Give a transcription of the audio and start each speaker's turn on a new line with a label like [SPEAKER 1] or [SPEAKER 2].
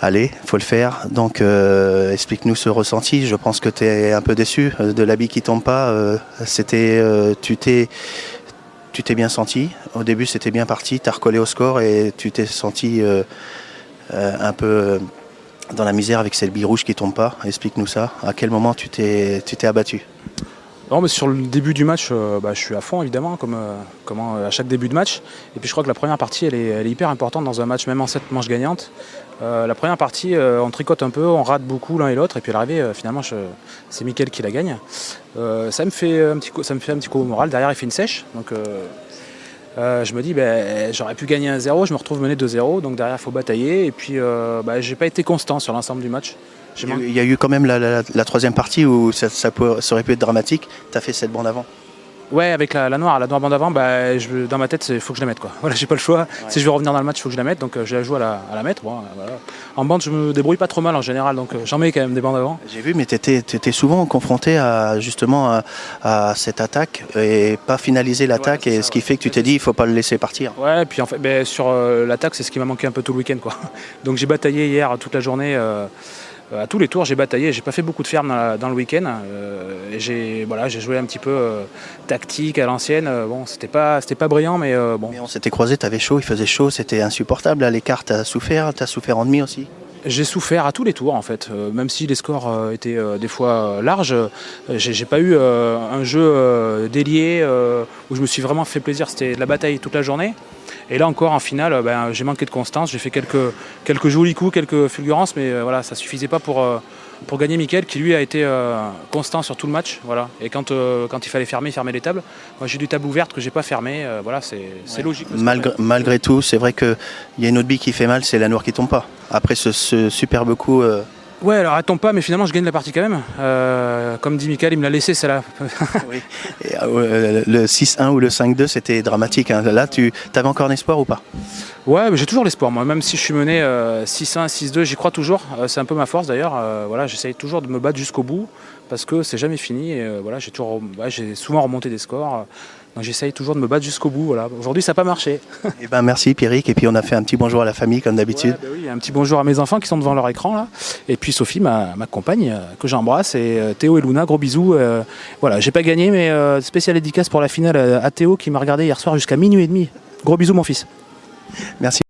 [SPEAKER 1] Allez, faut le faire. Donc explique-nous ce ressenti. Je pense que tu es un peu déçu de l'habit qui tombe pas. Tu t'es bien senti. Au début, c'était bien parti. Tu as recollé au score et tu t'es senti un peu dans la misère avec cette bille rouge qui tombe pas. Explique-nous ça. À quel moment tu t'es abattu?
[SPEAKER 2] Non, mais sur le début du match, je suis à fond évidemment, comme à chaque début de match. Et puis je crois que la première partie, elle est hyper importante dans un match, même en 7 manches gagnantes. La première partie, on tricote un peu, on rate beaucoup l'un et l'autre. Et puis à l'arrivée, finalement, c'est Mickaël qui la gagne. Ça me fait un petit coup au moral. Derrière, il fait une sèche. Donc je me dis, j'aurais pu gagner 1-0, je me retrouve mené 2-0. Donc derrière, il faut batailler. Et puis, j'ai pas été constant sur l'ensemble du match.
[SPEAKER 1] Il y a eu quand même la troisième partie où ça aurait pu être dramatique. Tu as fait cette bande avant.
[SPEAKER 2] Ouais, avec la noire bande avant, dans ma tête, il faut que je la mette, quoi. Voilà, j'ai pas le choix. Ouais. Si je veux revenir dans le match, il faut que je la mette. Donc je la joue à la mettre. Bon, voilà. En bande, je me débrouille pas trop mal en général, donc j'en mets quand même des bandes avant.
[SPEAKER 1] J'ai vu, mais tu étais souvent confronté à cette attaque et pas finaliser l'attaque, ce qui fait que tu t'es dit il faut pas le laisser partir.
[SPEAKER 2] Ouais, et puis en fait, sur l'attaque, c'est ce qui m'a manqué un peu tout le week-end, quoi. Donc j'ai bataillé hier toute la journée. À tous les tours, j'ai bataillé, j'ai pas fait beaucoup de fermes dans le week-end. J'ai joué un petit peu tactique à l'ancienne. Bon, c'était pas brillant, mais bon.
[SPEAKER 1] Mais on s'était croisés, t'avais chaud, il faisait chaud, c'était insupportable. À l'écart, t'as souffert en demi aussi.
[SPEAKER 2] J'ai souffert à tous les tours en fait, même si les scores étaient des fois larges, j'ai pas eu un jeu délié où je me suis vraiment fait plaisir, c'était de la bataille toute la journée. Et là encore en finale, j'ai manqué de constance, j'ai fait quelques jolis coups, quelques fulgurances, mais voilà, ça suffisait pas pour gagner Mickaël qui lui a été constant sur tout le match. Voilà. Et quand il fallait fermer les tables, moi j'ai des tables ouvertes que j'ai pas fermées, voilà, c'est logique.
[SPEAKER 1] Malgré tout, c'est vrai qu'il y a une autre bille qui fait mal, c'est la noire qui tombe pas. Après ce superbe coup.
[SPEAKER 2] Ouais, alors elle tombe pas, mais finalement je gagne la partie quand même. Comme dit Mickaël, il me l'a laissé celle-là.
[SPEAKER 1] Oui. Et, le 6-1 ou le 5-2, c'était dramatique. Hein. Là, tu avais encore un espoir ou pas?
[SPEAKER 2] Ouais, mais j'ai toujours l'espoir. Moi, même si je suis mené 6-1, 6-2, j'y crois toujours. C'est un peu ma force d'ailleurs. Voilà, j'essaye toujours de me battre jusqu'au bout parce que c'est jamais fini. Et, voilà, j'ai souvent remonté des scores. Donc j'essaye toujours de me battre jusqu'au bout. Voilà. Aujourd'hui, ça n'a pas marché.
[SPEAKER 1] Eh ben, merci Pierrick. Et puis on a fait un petit bonjour à la famille comme d'habitude.
[SPEAKER 2] Ouais, oui, un petit bonjour à mes enfants qui sont devant leur écran là. Et puis Sophie, ma compagne, que j'embrasse. Et Théo et Luna, gros bisous. Voilà, j'ai pas gagné, mais spécial dédicace pour la finale à Théo qui m'a regardé hier soir jusqu'à minuit et demi. Gros bisous mon fils.
[SPEAKER 1] Merci.